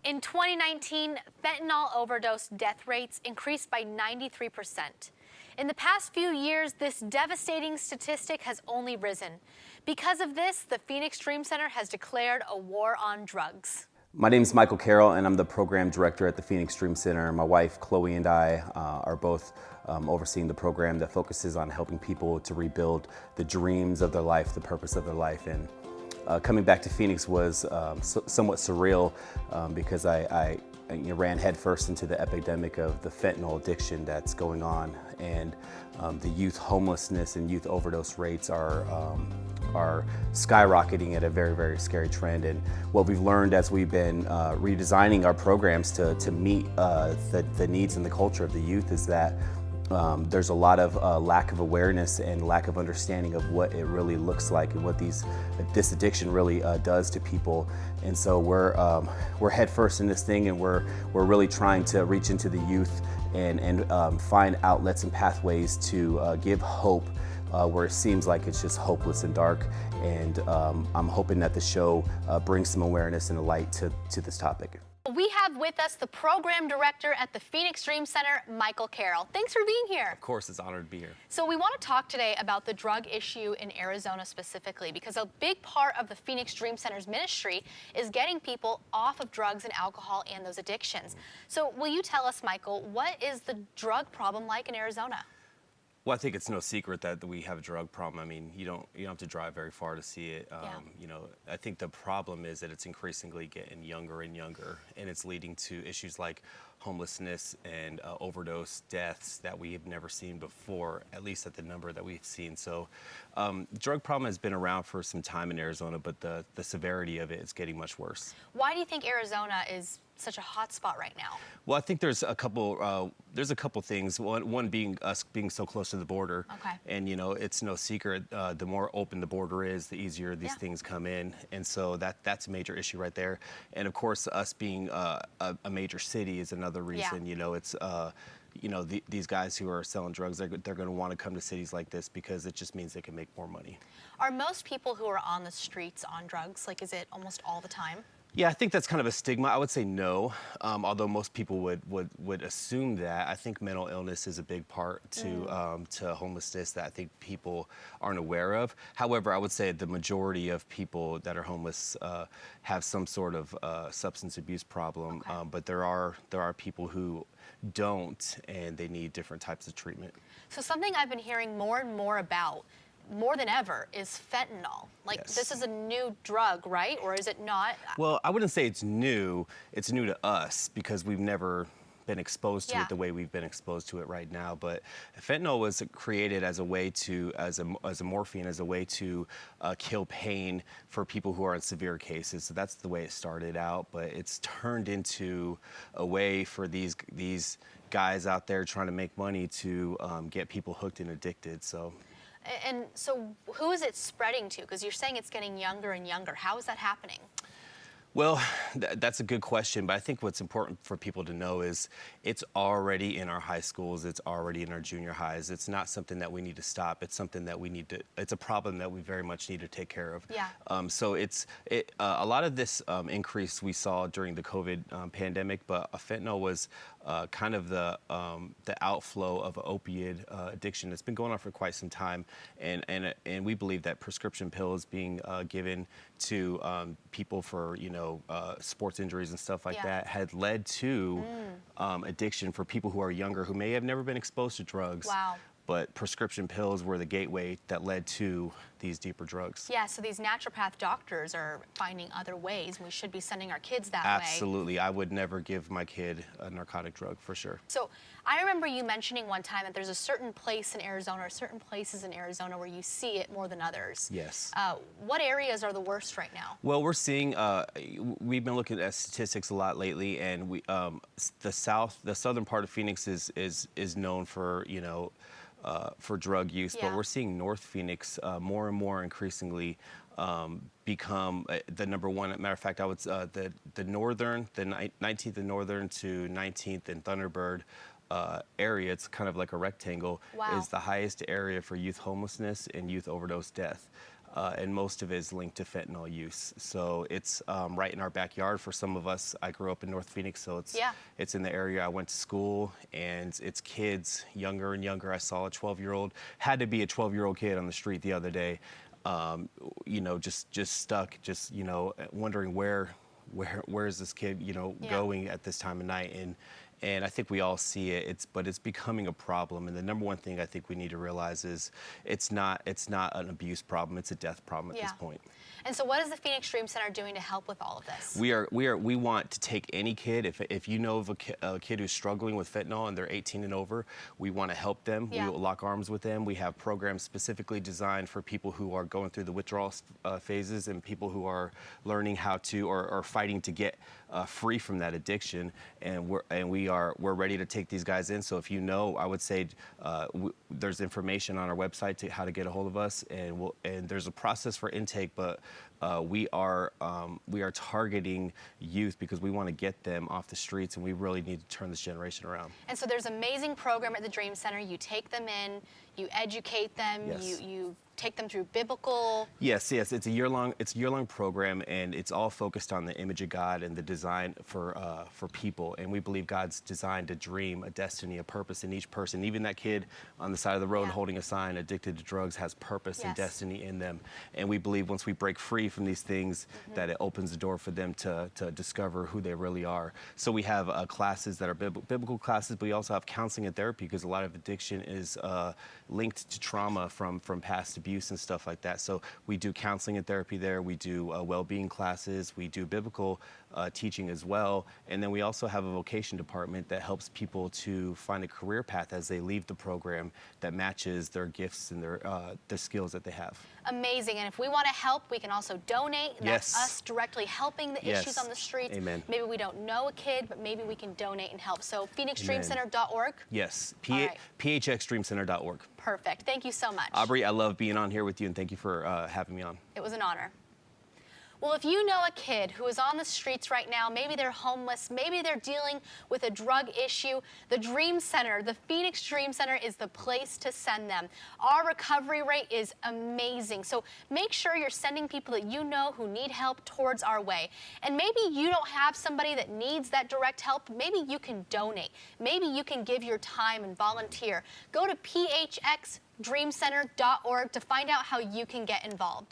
In 2019, fentanyl overdose death rates increased by 93%. In the past few years, this devastating statistic has only risen. Because of this, the Phoenix Dream Center has declared a war on drugs. My name is Michael Carroll, and I'm the program director at the Phoenix Dream Center. My wife, Chloe, and I are both overseeing the program that focuses on helping people to rebuild the dreams of their life, the purpose of their life. And coming back to Phoenix was somewhat surreal because I ran headfirst into the epidemic of the fentanyl addiction that's going on, and the youth homelessness and youth overdose rates are skyrocketing at a very, very scary trend. And what we've learned as we've been redesigning our programs to meet the needs and the culture of the youth is that there's a lot of lack of awareness and lack of understanding of what it really looks like and what this addiction really does to people. And so we're head first in this thing, and we're really trying to reach into the youth and find outlets and pathways to give hope where it seems like it's just hopeless and dark. And I'm hoping that the show brings some awareness and a light to this topic. We have with us the program director at the Phoenix Dream Center, Michael Carroll. Thanks for being here. Of course, it's an honor to be here. So we want to talk today about the drug issue in Arizona specifically, because a big part of the Phoenix Dream Center's ministry is getting people off of drugs and alcohol and those addictions. So will you tell us, Michael, what is the drug problem like in Arizona? Well, I think it's no secret that we have a drug problem. I mean, you don't have to drive very far to see it. You know, I think the problem is that it's increasingly getting younger and younger, and it's leading to issues like homelessness and overdose deaths that we have never seen before, at least at the number that we've seen. So the drug problem has been around for some time in Arizona, but the severity of it is getting much worse. Why do you think Arizona is such a hot spot right now? Well, I think there's a couple things. One being us being so close to the border. Okay. And you know, it's no secret, the more open the border is, the easier these things come in. And so that's a major issue right there. And of course, us being a major city is another reason. You know, it's you know, these guys who are selling drugs, they're going to want to come to cities like this because it just means they can make more money. Are most people who are on the streets on drugs? Like, is it almost all the time? Yeah, I think that's kind of a stigma. I would say no, although most people would assume that. I think mental illness is a big part to homelessness that I think people aren't aware of. However, I would say the majority of people that are homeless have some sort of substance abuse problem, but there are people who don't, and they need different types of treatment. So something I've been hearing more and more about, more than ever, is fentanyl. Like, this is a new drug, right? Or is it not? Well, I wouldn't say it's new. It's new to us because we've never been exposed to it the way we've been exposed to it right now. But fentanyl was created as a way to, as a morphine, as a way to kill pain for people who are in severe cases. So that's the way it started out. But it's turned into a way for these guys out there trying to make money to get people hooked and addicted. And so who is it spreading to? Because you're saying it's getting younger and younger. How is that happening? Well, that's a good question, but I think what's important for people to know is it's already in our high schools, it's already in our junior highs. It's not something that we need to stop. It's something that it's a problem that we very much need to take care of. Yeah. So a lot of this increase we saw during the COVID pandemic, but fentanyl was kind of the outflow of opioid addiction that's been going on for quite some time, and we believe that prescription pills being given to people for sports injuries and stuff like that had led to addiction for people who are younger who may have never been exposed to drugs. Wow. But prescription pills were the gateway that led to these deeper drugs. Yeah, so these naturopath doctors are finding other ways, and we should be sending our kids that way. Absolutely. I would never give my kid a narcotic drug, for sure. So I remember you mentioning one time that there's a certain place in Arizona, or certain places in Arizona where you see it more than others. Yes. What areas are the worst right now? Well, we're seeing, we've been looking at statistics a lot lately, and the southern part of Phoenix is known for, for drug use, but we're seeing North Phoenix more and more increasingly become the number one. Matter of fact, I would the 19th and Northern to 19th and Thunderbird area, it's kind of like a rectangle, is the highest area for youth homelessness and youth overdose death. and most of it is linked to fentanyl use. So it's right in our backyard for some of us. I grew up in North Phoenix, so it's in the area I went to school, and it's kids younger and younger. I saw a 12-year-old, had to be a 12-year-old kid on the street the other day, you know, just stuck, just, you know, wondering where is this kid, you know, going at this time of night. And I think we all see it. But it's becoming a problem. And the number one thing I think we need to realize is it's not an abuse problem. It's a death problem at this point. And so, what is the Phoenix Dream Center doing to help with all of this? We want to take any kid. If you know of a kid who's struggling with fentanyl and they're 18 and over, we want to help them. We will lock arms with them. We have programs specifically designed for people who are going through the withdrawal phases and people who are learning how to or fighting to get free from that addiction. And we're ready to take these guys in. So if you know, I would say there's information on our website to how to get a hold of us, and there's a process for intake, but we are targeting youth because we want to get them off the streets, and we really need to turn this generation around. And so there's an amazing program at the Dream Center. You take them in, you educate them, you take them through biblical. Yes, it's a year-long program, and it's all focused on the image of God and the design for people. And we believe God's designed a dream, a destiny, a purpose in each person. Even that kid on the side of the road holding a sign, addicted to drugs, has purpose and destiny in them. And we believe once we break free from these things, that it opens the door for them to discover who they really are. So we have classes that are biblical classes, but we also have counseling and therapy, because a lot of addiction is linked to trauma from past abuse and stuff like that. So we do counseling and therapy there. We do well-being classes. We do biblical teaching as well. And then we also have a vocation department that helps people to find a career path as they leave the program that matches their gifts and the skills that they have. Amazing. And if we want to help, we can also donate. That's us directly helping the issues on the streets. Amen. Maybe we don't know a kid, but maybe we can donate and help. So phoenixdreamcenter.org. Yes, right. phxdreamcenter.org. Perfect. Thank you so much. Aubrey, I love being on here with you, and thank you for having me on. It was an honor. Well, if you know a kid who is on the streets right now, maybe they're homeless, maybe they're dealing with a drug issue, the Dream Center, the Phoenix Dream Center is the place to send them. Our recovery rate is amazing. So make sure you're sending people that you know who need help towards our way. And maybe you don't have somebody that needs that direct help. Maybe you can donate. Maybe you can give your time and volunteer. Go to phxdreamcenter.org to find out how you can get involved.